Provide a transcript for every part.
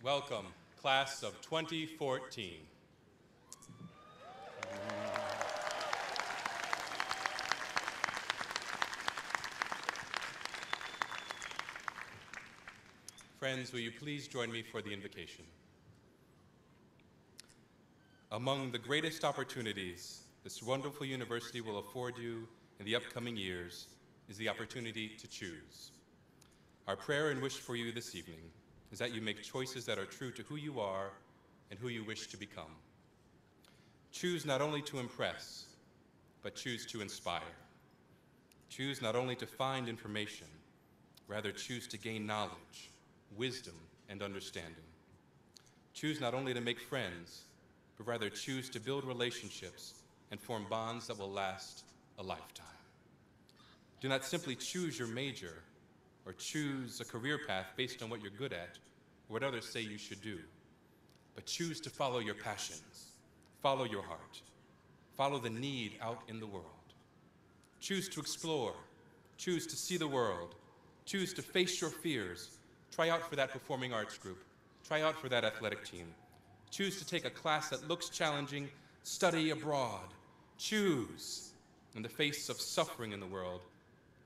Welcome, class of 2014. Friends, will you please join me for the invocation? Among the greatest opportunities this wonderful university will afford you in the upcoming years is the opportunity to choose. Our prayer and wish for you this evening is that you make choices that are true to who you are and who you wish to become. Choose not only to impress, but choose to inspire. Choose not only to find information, rather choose to gain knowledge, wisdom, and understanding. Choose not only to make friends, but rather choose to build relationships and form bonds that will last a lifetime. Do not simply choose your major or choose a career path based on what you're good at or what others say you should do, but choose to follow your passions, follow your heart, follow the need out in the world. Choose to explore, choose to see the world, choose to face your fears, try out for that performing arts group, try out for that athletic team. Choose to take a class that looks challenging, study abroad. Choose, in the face of suffering in the world,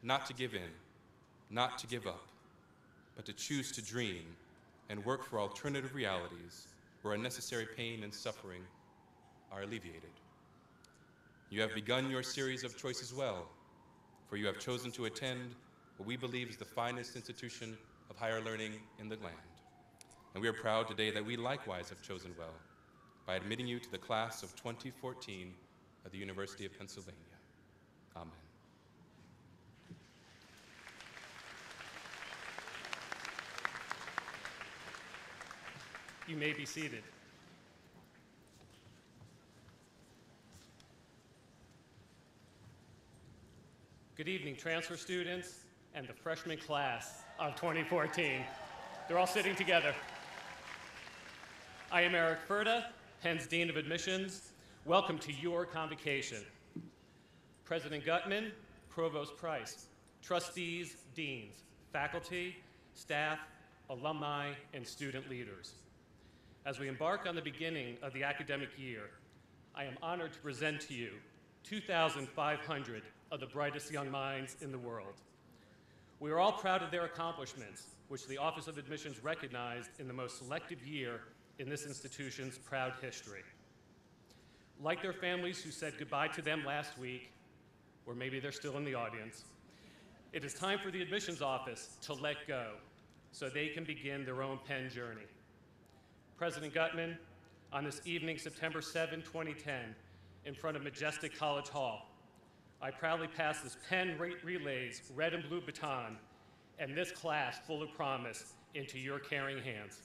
not to give in, not to give up, but to choose to dream and work for alternative realities where unnecessary pain and suffering are alleviated. You have begun your series of choices well, for you have chosen to attend what we believe is the finest institution of higher learning in the land. And we are proud today that we likewise have chosen well by admitting you to the class of 2014 at the University of Pennsylvania. Amen. You may be seated. Good evening, transfer students and the freshman class of 2014. They're all sitting together. I am Eric Furta, Penn's Dean of Admissions. Welcome to your convocation. President Gutmann, Provost Price, trustees, deans, faculty, staff, alumni, and student leaders. As we embark on the beginning of the academic year, I am honored to present to you 2,500 of the brightest young minds in the world. We are all proud of their accomplishments, which the Office of Admissions recognized in the most selective year in this institution's proud history. Like their families who said goodbye to them last week, or maybe they're still in the audience, it is time for the admissions office to let go so they can begin their own Penn journey. President Gutmann, on this evening, September 7, 2010, in front of Majestic College Hall, I proudly pass this Penn Relay's red and blue baton and this class full of promise into your caring hands.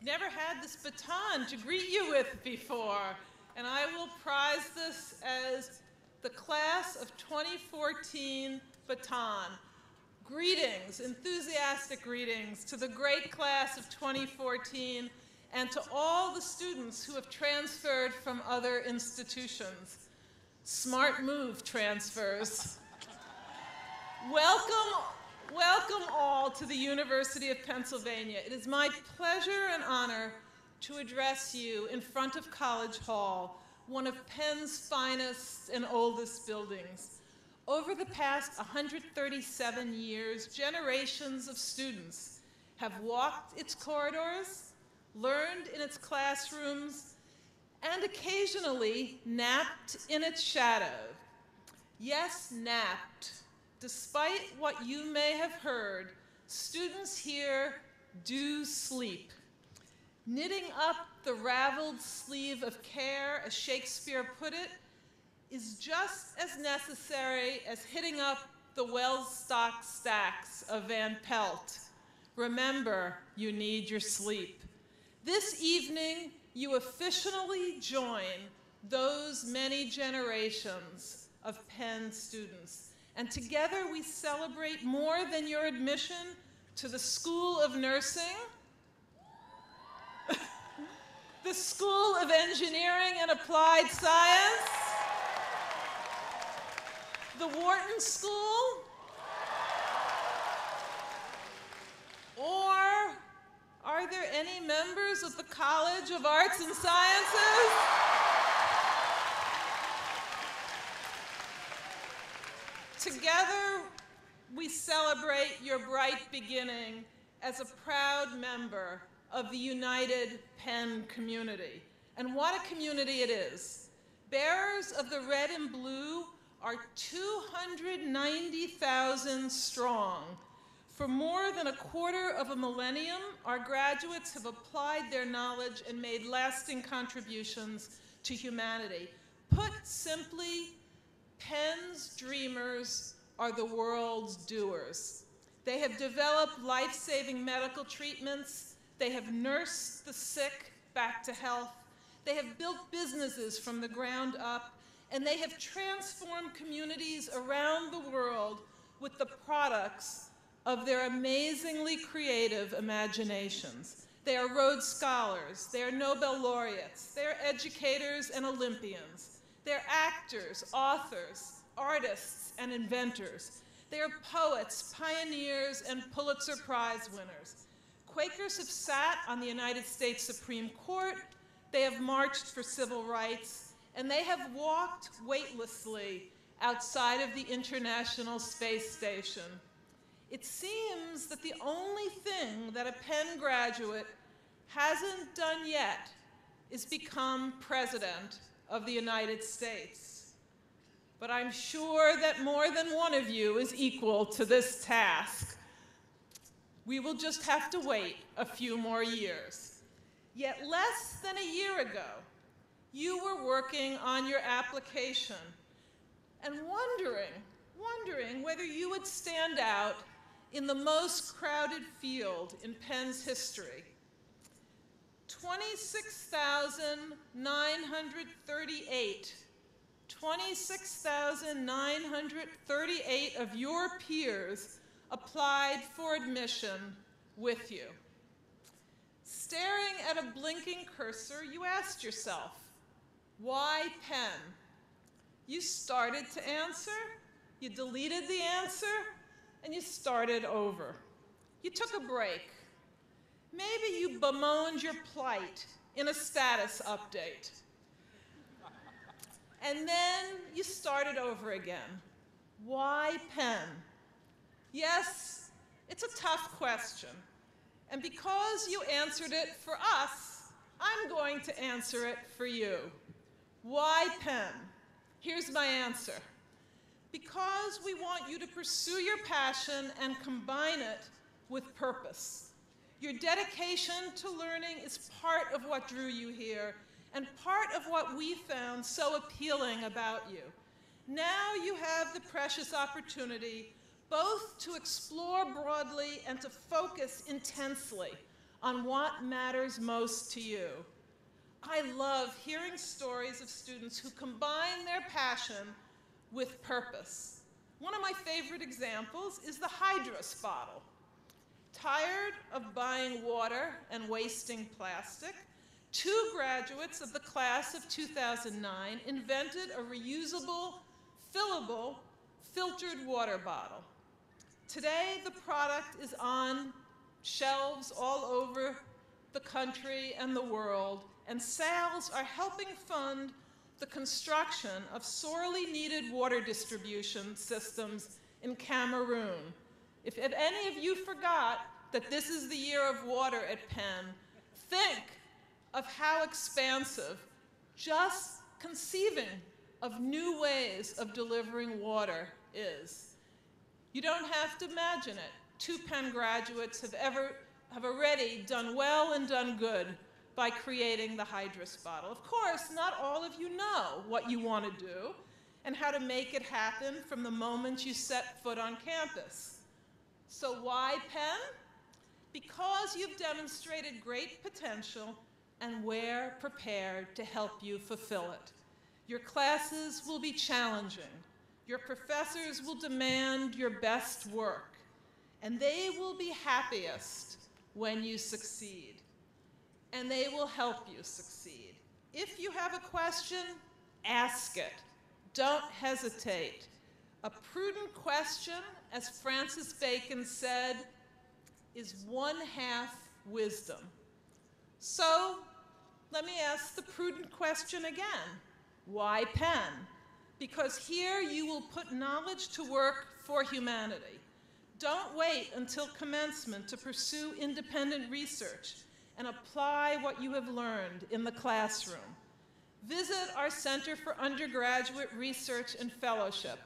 Never had this baton to greet you with before, and I will prize this as the class of 2014 baton. Greetings, enthusiastic greetings to the great class of 2014 and to all the students who have transferred from other institutions. Smart move, transfers. Welcome all to the University of Pennsylvania. It is my pleasure and honor to address you in front of College Hall, one of Penn's finest and oldest buildings. Over the past 137 years, generations of students have walked its corridors, learned in its classrooms, and occasionally napped in its shadow. Yes, napped. Despite what you may have heard, students here do sleep. Knitting up the raveled sleeve of care, as Shakespeare put it, is just as necessary as hitting up the well-stocked stacks of Van Pelt. Remember, you need your sleep. This evening, you officially join those many generations of Penn students. And together we celebrate more than your admission to the School of Nursing, the School of Engineering and Applied Science, the Wharton School? Or are there any members of the College of Arts and Sciences? Together, we celebrate your bright beginning as a proud member of the united Penn community. And what a community it is. Bearers of the red and blue are 290,000 strong. For more than a quarter of a millennium, our graduates have applied their knowledge and made lasting contributions to humanity. Put simply, Penn's dreamers are the world's doers. They have developed life-saving medical treatments. They have nursed the sick back to health. They have built businesses from the ground up, and they have transformed communities around the world with the products of their amazingly creative imaginations. They are Rhodes Scholars, they are Nobel laureates, they are educators and Olympians. They are actors, authors, artists, and inventors. They are poets, pioneers, and Pulitzer Prize winners. Quakers have sat on the United States Supreme Court, they have marched for civil rights, and they have walked weightlessly outside of the International Space Station. It seems that the only thing that a Penn graduate hasn't done yet is become President of the United States. But I'm sure that more than one of you is equal to this task. We will just have to wait a few more years. Yet less than a year ago, you were working on your application and wondering whether you would stand out in the most crowded field in Penn's history. 26,938 of your peers applied for admission with you. Staring at a blinking cursor, you asked yourself, why Penn? You started to answer, you deleted the answer, and you started over. You took a break. Maybe you bemoaned your plight in a status update. And then you started over again. Why Penn? Yes, it's a tough question. And because you answered it for us, I'm going to answer it for you. Why Penn? Here's my answer. Because we want you to pursue your passion and combine it with purpose. Your dedication to learning is part of what drew you here and part of what we found so appealing about you. Now you have the precious opportunity both to explore broadly and to focus intensely on what matters most to you. I love hearing stories of students who combine their passion with purpose. One of my favorite examples is the Hydrus bottle. Tired of buying water and wasting plastic, 2 graduates of the class of 2009 invented a reusable, fillable, filtered water bottle. Today, the product is on shelves all over the country and the world, and sales are helping fund the construction of sorely needed water distribution systems in Cameroon. If any of you forgot that this is the year of water at Penn, think of how expansive just conceiving of new ways of delivering water is. You don't have to imagine it. 2 Penn graduates have already done well and done good by creating the Hydrus bottle. Of course, not all of you know what you want to do and how to make it happen from the moment you set foot on campus. So why Penn? Because you've demonstrated great potential and we're prepared to help you fulfill it. Your classes will be challenging. Your professors will demand your best work, and they will be happiest when you succeed. And they will help you succeed. If you have a question, ask it. Don't hesitate. A prudent question, as Francis Bacon said, is one half wisdom. So let me ask the prudent question again. Why Penn? Because here you will put knowledge to work for humanity. Don't wait until commencement to pursue independent research and apply what you have learned in the classroom. Visit our Center for Undergraduate Research and Fellowship,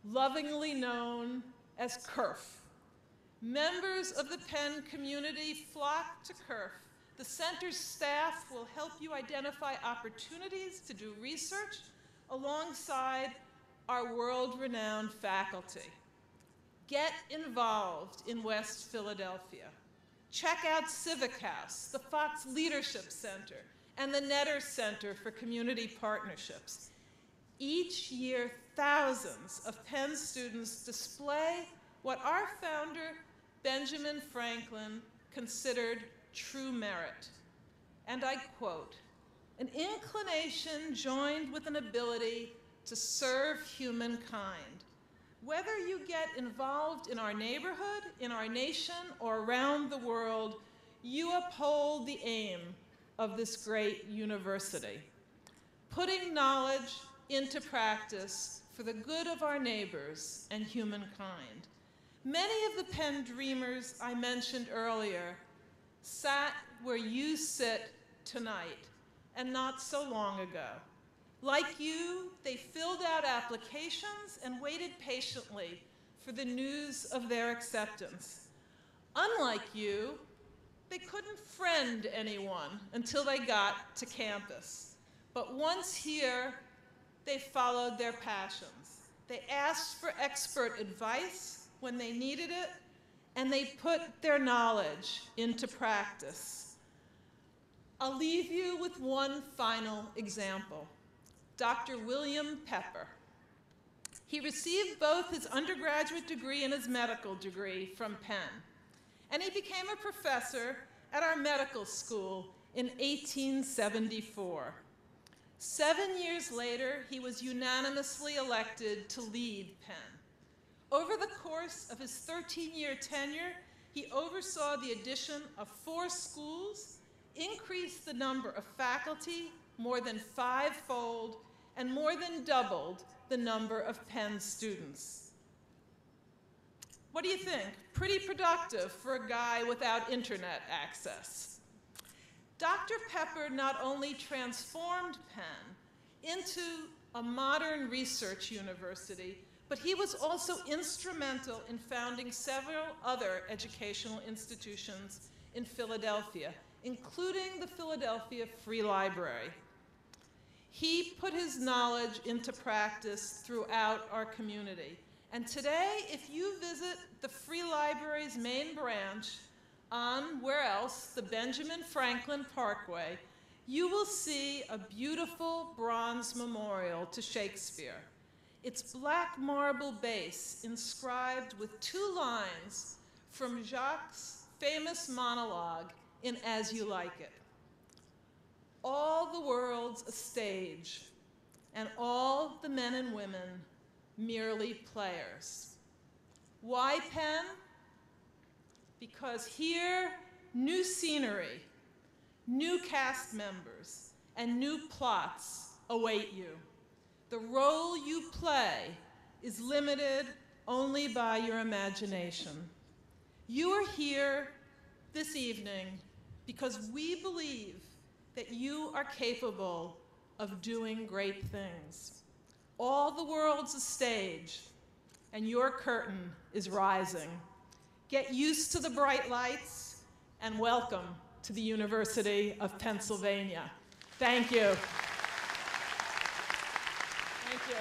lovingly known as CURF. Members of the Penn community flock to CURF. The center's staff will help you identify opportunities to do research alongside our world-renowned faculty. Get involved in West Philadelphia. Check out Civic House, the Fox Leadership Center, and the Netter Center for Community Partnerships. Each year, thousands of Penn students display what our founder, Benjamin Franklin, considered true merit. And I quote, "An inclination joined with an ability to serve humankind." Whether you get involved in our neighborhood, in our nation, or around the world, you uphold the aim of this great university. Putting knowledge into practice for the good of our neighbors and humankind. Many of the Penn dreamers I mentioned earlier sat where you sit tonight, and not so long ago. Like you, they filled out applications and waited patiently for the news of their acceptance. Unlike you, they couldn't friend anyone until they got to campus. But once here, they followed their passions. They asked for expert advice when they needed it, and they put their knowledge into practice. I'll leave you with one final example. Dr. William Pepper. He received both his undergraduate degree and his medical degree from Penn, and he became a professor at our medical school in 1874. 7 years later, he was unanimously elected to lead Penn. Over the course of his 13-year tenure, he oversaw the addition of 4 schools, increased the number of faculty more than 5-fold, and more than doubled the number of Penn students. What do you think? Pretty productive for a guy without internet access. Dr. Pepper not only transformed Penn into a modern research university, but he was also instrumental in founding several other educational institutions in Philadelphia, including the Philadelphia Free Library. He put his knowledge into practice throughout our community. And today, if you visit the Free Library's main branch on, where else, the Benjamin Franklin Parkway, you will see a beautiful bronze memorial to Shakespeare. Its black marble base inscribed with 2 lines from Jacques' famous monologue in As You Like It. All the world's a stage, and all the men and women merely players. Why Penn? Because here, new scenery, new cast members, and new plots await you. The role you play is limited only by your imagination. You are here this evening because we believe that you are capable of doing great things. All the world's a stage, and your curtain is rising. Get used to the bright lights, and welcome to the University of Pennsylvania. Thank you. Thank you.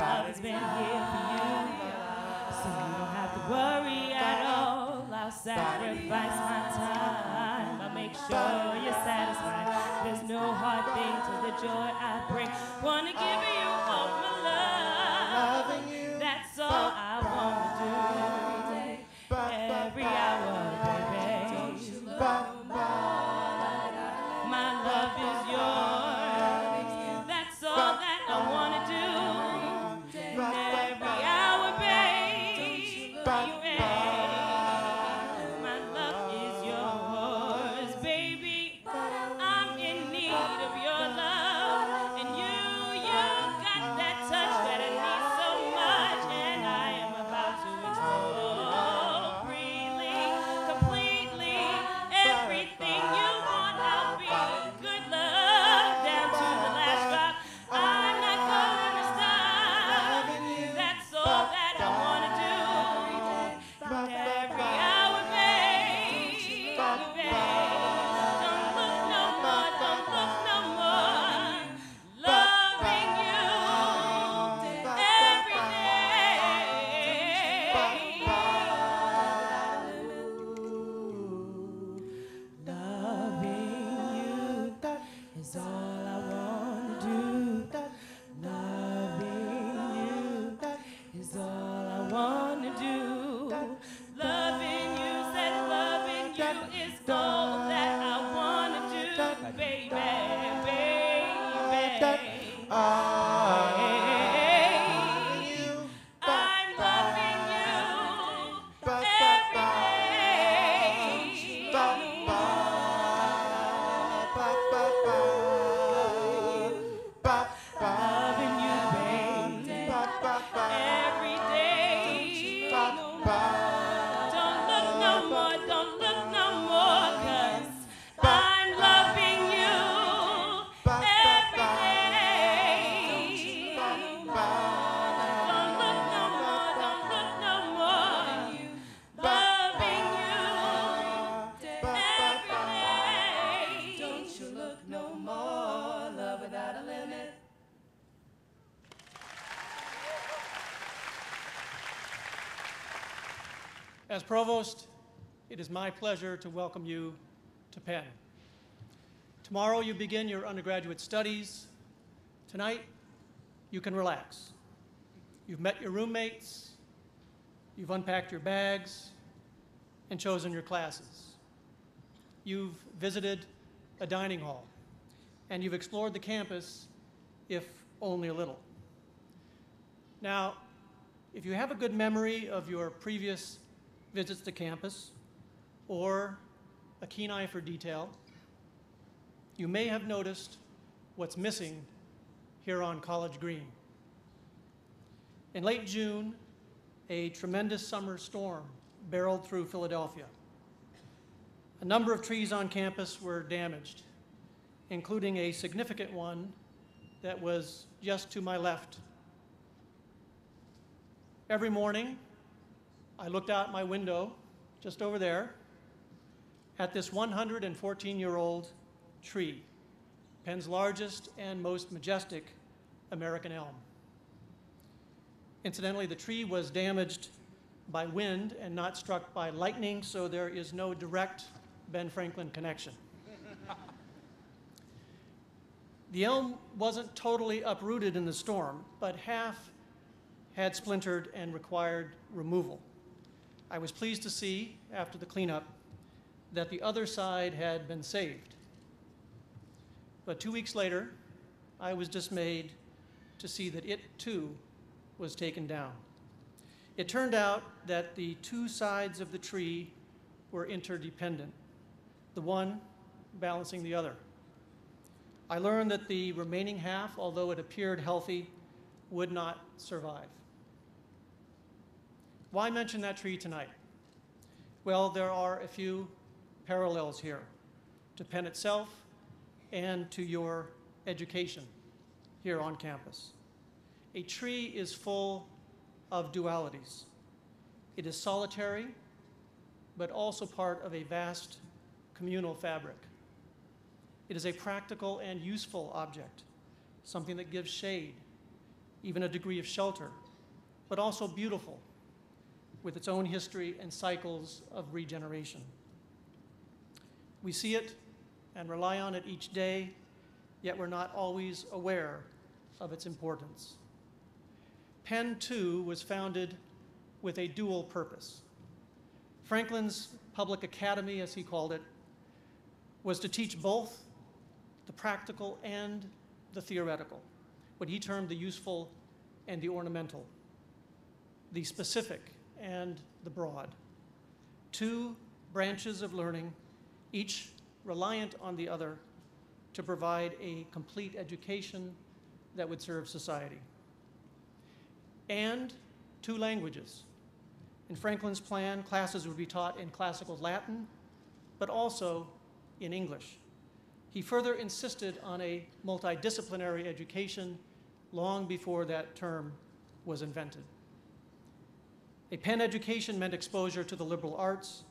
always been here for you. So you don't have to worry at all. I'll sacrifice my time. I'll make sure you're satisfied. There's no hard thing to the joy I bring. Wanna give you all my love. That's all I wanna do. Every hour, baby. My love is yours. That's all that I wanna do. Every hour, baby. My love is yours, baby. I'm in need of your love, and you got that touch that I need so much, and I am about to explore freely, completely, everything you want. I'll be good love down to the last drop. I'm not gonna stop. That's all that I wanna do. Every hour, baby. Don't look no more, don't look no more. Loving you every day. Loving you is all I wanna do. Loving you is all I wanna do. Loving you, said loving you is all that I wanna do, baby, baby. I'm loving you every loving you, baby, every day. Don't look no more, don't look no more, 'cause I'm loving you every day. Don't look no more, don't look no more. Loving you every day. Don't you look no more, love without a limit. As Provost, it is my pleasure to welcome you to Penn. Tomorrow you begin your undergraduate studies. Tonight, you can relax. You've met your roommates, you've unpacked your bags, and chosen your classes. You've visited a dining hall, and you've explored the campus, if only a little. Now, if you have a good memory of your previous visits to campus, or a keen eye for detail, you may have noticed what's missing here on College Green. In late June, a tremendous summer storm barreled through Philadelphia. A number of trees on campus were damaged, including a significant one that was just to my left. Every morning, I looked out my window, just over there, at this 114-year-old tree, Penn's largest and most majestic American elm. Incidentally, the tree was damaged by wind and not struck by lightning, so there is no direct Ben Franklin connection. The elm wasn't totally uprooted in the storm, but half had splintered and required removal. I was pleased to see, after the cleanup, that the other side had been saved. But 2 weeks later, I was dismayed to see that it, too, was taken down. It turned out that the two sides of the tree were interdependent, the one balancing the other. I learned that the remaining half, although it appeared healthy, would not survive. Why mention that tree tonight? Well, there are a few parallels here to Penn itself and to your education here on campus. A tree is full of dualities. It is solitary, but also part of a vast communal fabric. It is a practical and useful object, something that gives shade even a degree of shelter, but also beautiful, with its own history and cycles of regeneration. We see it and rely on it each day, yet we're not always aware of its importance. Penn, too, was founded with a dual purpose. Franklin's public academy, as he called it, was to teach both the practical and the theoretical, what he termed the useful and the ornamental, the specific and the broad. Two branches of learning, each reliant on the other to provide a complete education that would serve society. And two languages. In Franklin's plan, classes would be taught in classical Latin, but also in English. He further insisted on a multidisciplinary education long before that term was invented. A Penn education meant exposure to the liberal arts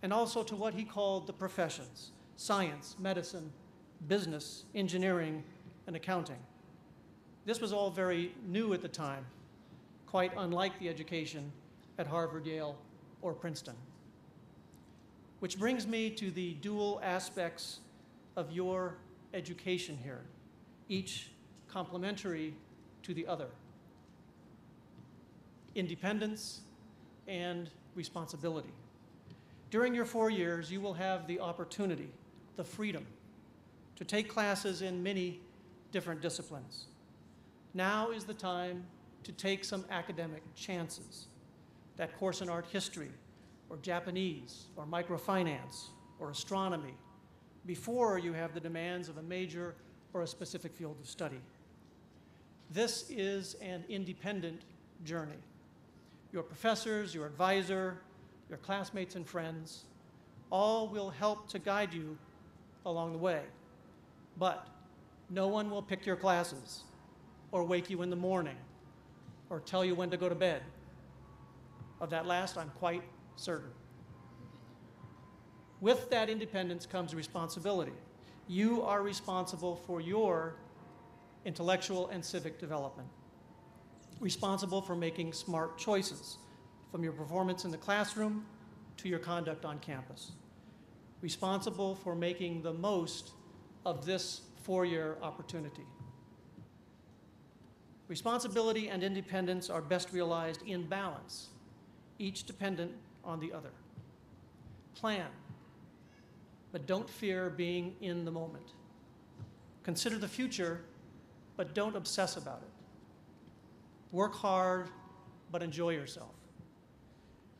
and also to what he called the professions: science, medicine, business, engineering, and accounting. This was all very new at the time, quite unlike the education at Harvard, Yale, or Princeton. Which brings me to the dual aspects of your education here, each complementary to the other: independence and responsibility. During your 4 years, you will have the opportunity, the freedom, to take classes in many different disciplines. Now is the time to take some academic chances. That course in art history, or Japanese, or microfinance, or astronomy, before you have the demands of a major or a specific field of study. This is an independent journey. Your professors, your advisor, your classmates and friends, all will help to guide you along the way. But no one will pick your classes, or wake you in the morning, or tell you when to go to bed. Of that last, I'm quite certain. With that independence comes responsibility. You are responsible for your intellectual and civic development, responsible for making smart choices, from your performance in the classroom to your conduct on campus, responsible for making the most of this 4-year opportunity. Responsibility and independence are best realized in balance, each dependent on the other. Plan, but don't fear being in the moment. Consider the future, but don't obsess about it. Work hard, but enjoy yourself.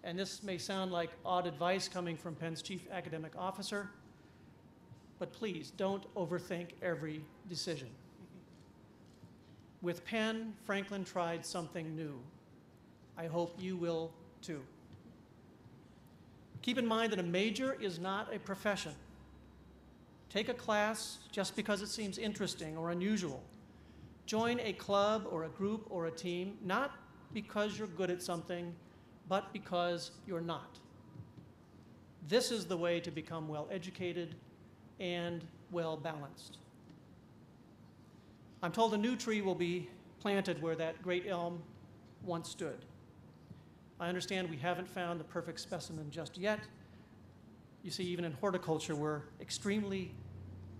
And this may sound like odd advice coming from Penn's chief academic officer, but please don't overthink every decision. With Penn, Franklin tried something new. I hope you will too. Keep in mind that a major is not a profession. Take a class just because it seems interesting or unusual. Join a club or a group or a team, not because you're good at something, but because you're not. This is the way to become well-educated and well-balanced. I'm told a new tree will be planted where that great elm once stood. I understand we haven't found the perfect specimen just yet. You see, even in horticulture, we're extremely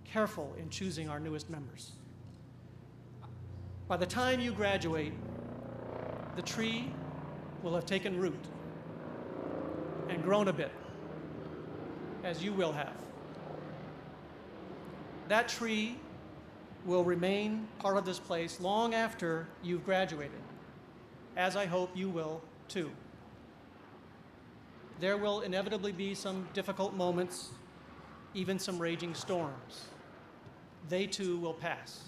careful in choosing our newest members. By the time you graduate, the tree will have taken root and grown a bit, as you will have. That tree will remain part of this place long after you've graduated, as I hope you will too. There will inevitably be some difficult moments, even some raging storms. They too will pass.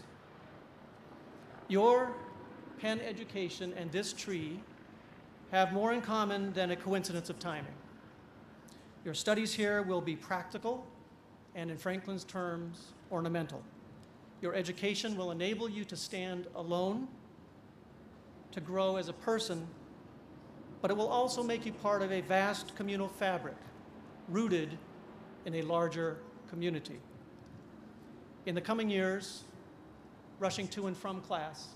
Your Penn education and this tree have more in common than a coincidence of timing. Your studies here will be practical and, in Franklin's terms, ornamental. Your education will enable you to stand alone, to grow as a person, but it will also make you part of a vast communal fabric rooted in a larger community. In the coming years, rushing to and from class,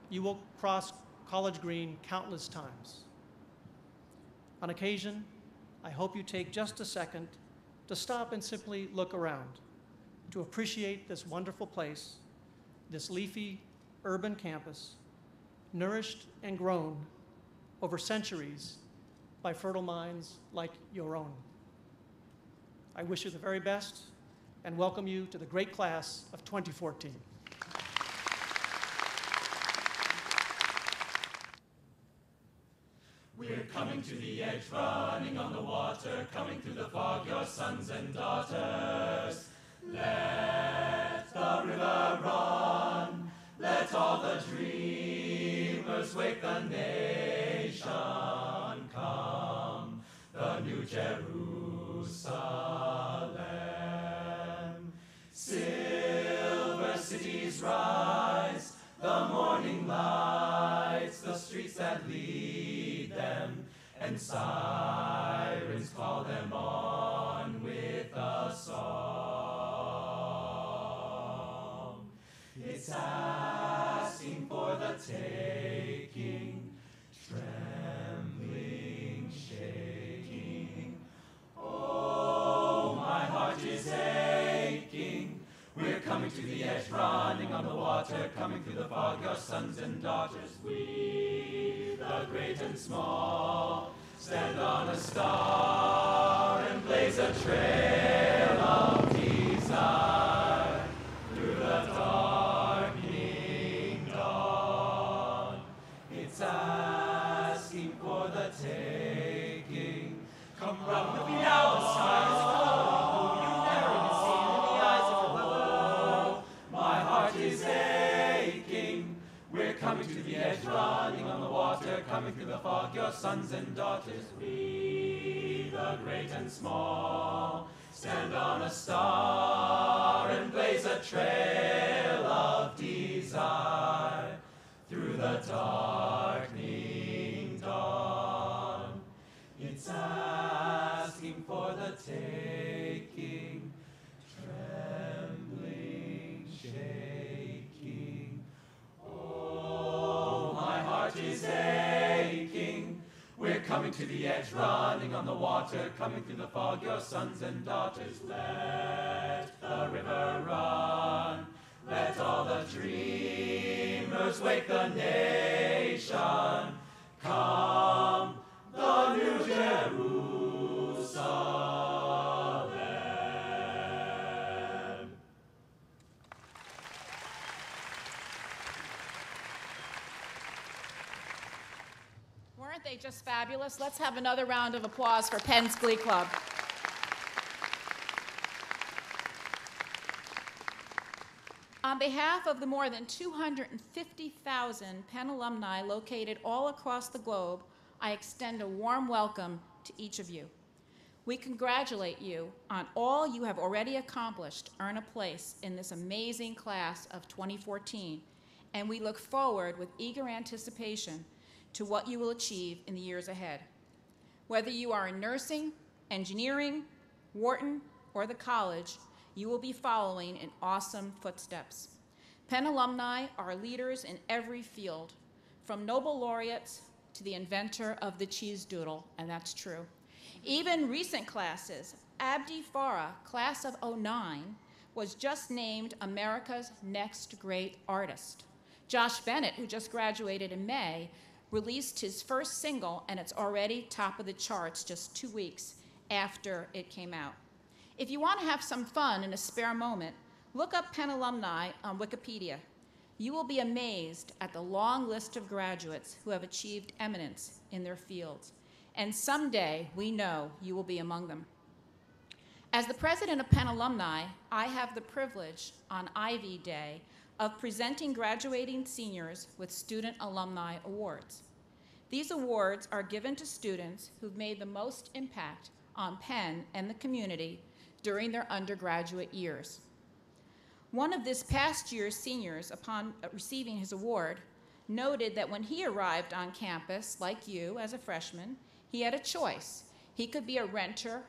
you will cross College Green countless times. On occasion, I hope you take just a second to stop and simply look around, to appreciate this wonderful place, this leafy urban campus, nourished and grown over centuries by fertile minds like your own. I wish you the very best and welcome you to the great class of 2014. We're coming to the edge, running on the water, coming through the fog, your sons and daughters. Let the river run, let all the dreamers wake the nation. Come, the new Jerusalem. Silver cities rise, the morning lights, the streets that lead them, and sirens call them on with a song. It's asking for the taking, trembling, shaking. Oh, my heart is aching. We're coming to the edge, running on the water, coming through the fog, your sons and daughters. We, the great and small, stand on a star and blaze a trail of desire through the darkening dawn. It's asking for the taking. Come run with me now, the sky is glowing, you never even seen in the eyes of a lover. My heart is aching. We're coming to the edge, running on the water, coming through the fog, your sons and daughters. We, the great and small, stand on a star and blaze a trail of desire through the darkening dawn. It's asking for the taking, trembling, shaking. Oh, my heart is aching. We're coming to the edge, running on the water, coming through the fog, your sons and daughters. Let the river run, let all the dreamers wake the nation. Come, the new Jerusalem. Weren't they just fabulous? Let's have another round of applause for Penn's Glee Club. On behalf of the more than 250,000 Penn alumni located all across the globe, I extend a warm welcome to each of you. We congratulate you on all you have already accomplished to earn a place in this amazing class of 2014, and we look forward with eager anticipation to what you will achieve in the years ahead. Whether you are in nursing, engineering, Wharton, or the college, you will be following in awesome footsteps. Penn alumni are leaders in every field, from Nobel laureates to the inventor of the cheese doodle, and that's true. Even recent classes, Abdi Farah, class of '09, was just named America's next great artist. Josh Bennett, who just graduated in May, released his first single, and it's already top of the charts just 2 weeks after it came out. If you want to have some fun in a spare moment, look up Penn alumni on Wikipedia. You will be amazed at the long list of graduates who have achieved eminence in their fields. And someday, we know you will be among them. As the president of Penn Alumni, I have the privilege on Ivy Day of presenting graduating seniors with Student Alumni Awards. These awards are given to students who've made the most impact on Penn and the community during their undergraduate years. One of this past year's seniors, upon receiving his award, noted that when he arrived on campus, like you as a freshman, he had a choice. He could be a renter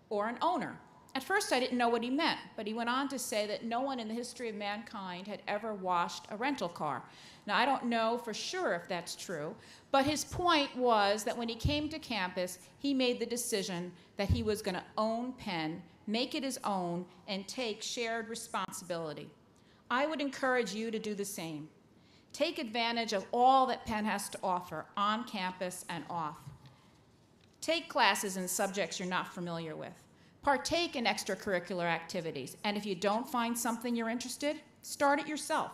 or an owner. At first, I didn't know what he meant, but he went on to say that no one in the history of mankind had ever washed a rental car. Now, I don't know for sure if that's true, but his point was that when he came to campus, he made the decision that he was going to own Penn, make it his own, and take shared responsibility. I would encourage you to do the same. Take advantage of all that Penn has to offer on campus and off. Take classes in subjects you're not familiar with. Partake in extracurricular activities, and if you don't find something you're interested, start it yourself.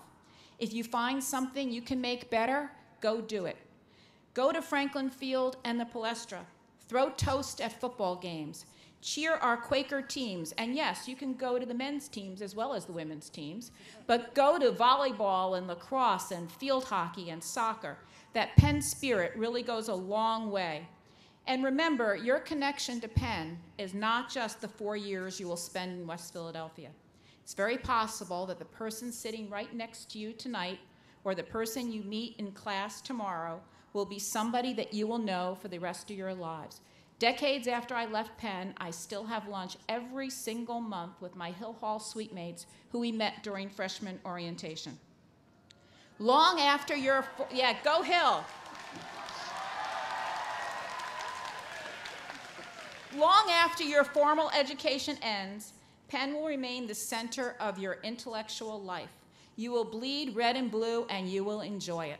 If you find something you can make better, go do it. Go to Franklin Field and the Palestra. Throw toast at football games. Cheer our Quaker teams, and yes, you can go to the men's teams as well as the women's teams, but go to volleyball and lacrosse and field hockey and soccer. That Penn spirit really goes a long way. And remember, your connection to Penn is not just the 4 years you will spend in West Philadelphia. It's very possible that the person sitting right next to you tonight or the person you meet in class tomorrow will be somebody that you will know for the rest of your lives. Decades after I left Penn, I still have lunch every single month with my Hill Hall suite mates who we met during freshman orientation. Long after your, yeah, go Hill. Long after your formal education ends, Penn will remain the center of your intellectual life. You will bleed red and blue, and you will enjoy it.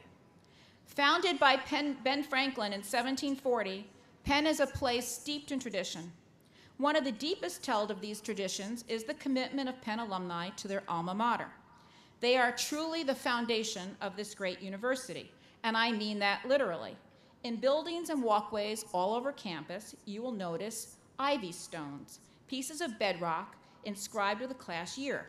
Founded by Ben Franklin in 1740, Penn is a place steeped in tradition. One of the deepest held of these traditions is the commitment of Penn alumni to their alma mater. They are truly the foundation of this great university, and I mean that literally. In buildings and walkways all over campus, you will notice ivy stones, pieces of bedrock inscribed with a class year.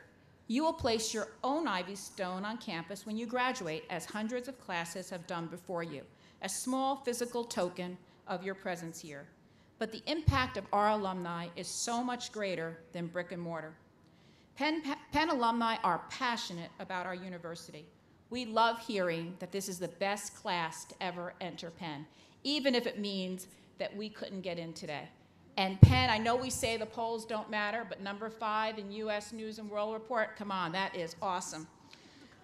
You will place your own ivy stone on campus when you graduate, as hundreds of classes have done before you, a small physical token of your presence here. But the impact of our alumni is so much greater than brick and mortar. Penn alumni are passionate about our university. We love hearing that this is the best class to ever enter Penn, even if it means that we couldn't get in today. And Penn, I know we say the polls don't matter, but number 5 in U.S. News and World Report, come on, that is awesome.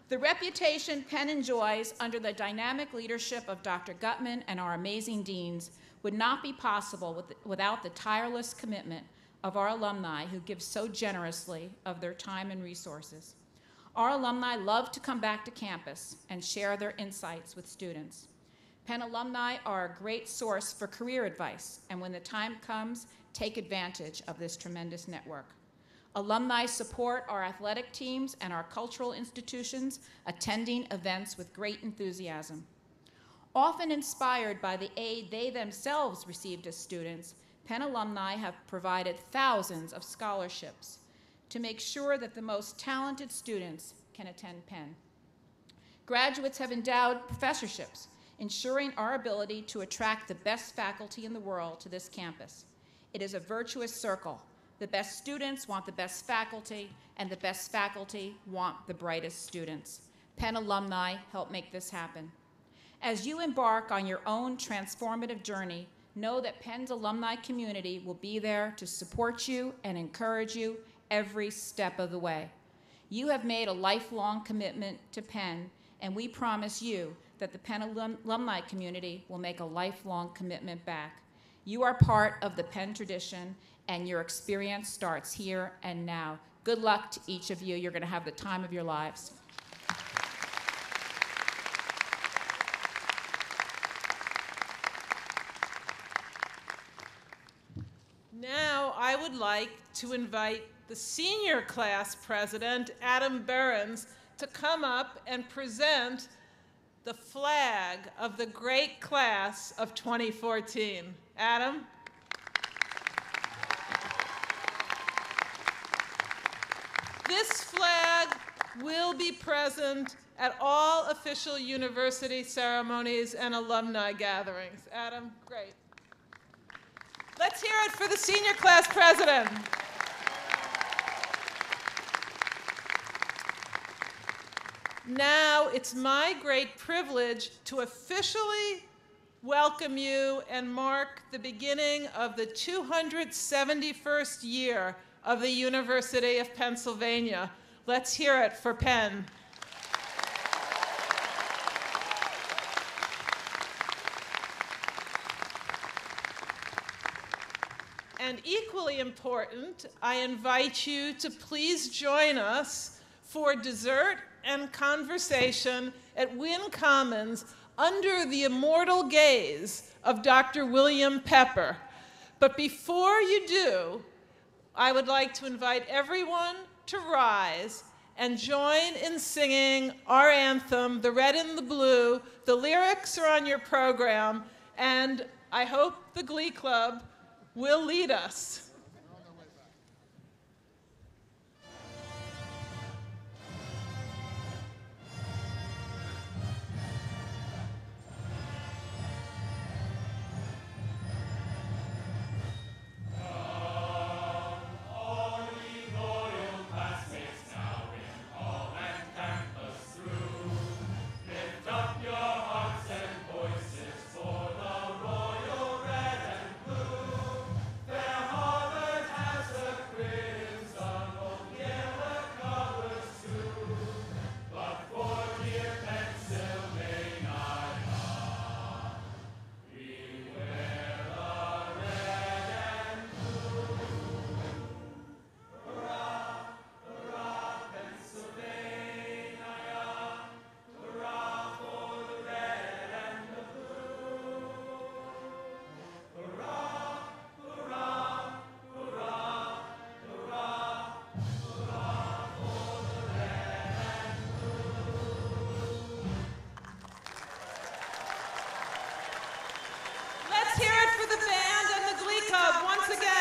The reputation Penn enjoys under the dynamic leadership of Dr. Gutmann and our amazing deans would not be possible without the tireless commitment of our alumni who give so generously of their time and resources. Our alumni love to come back to campus and share their insights with students. Penn alumni are a great source for career advice, and when the time comes, take advantage of this tremendous network. Alumni support our athletic teams and our cultural institutions, attending events with great enthusiasm. Often inspired by the aid they themselves received as students, Penn alumni have provided thousands of scholarships to make sure that the most talented students can attend Penn. Graduates have endowed professorships, ensuring our ability to attract the best faculty in the world to this campus. It is a virtuous circle. The best students want the best faculty, and the best faculty want the brightest students. Penn alumni help make this happen. As you embark on your own transformative journey, know that Penn's alumni community will be there to support you and encourage you every step of the way. You have made a lifelong commitment to Penn, and we promise you that the Penn alumni community will make a lifelong commitment back. You are part of the Penn tradition, and your experience starts here and now. Good luck to each of you. You're going to have the time of your lives. Now I would like to invite the senior class president, Adam Behrens, to come up and present the flag of the great class of 2014. Adam? This flag will be present at all official university ceremonies and alumni gatherings. Adam, great. Let's hear it for the senior class president. Now it's my great privilege to officially welcome you and mark the beginning of the 271st year of the University of Pennsylvania. Let's hear it for Penn. And equally important, I invite you to please join us for dessert and conversation at Wynn Commons under the immortal gaze of Dr. William Pepper. But before you do, I would like to invite everyone to rise and join in singing our anthem, The Red and the Blue. The lyrics are on your program, and I hope the Glee Club will lead us. Let's hear it for the band and the Glee Club once again.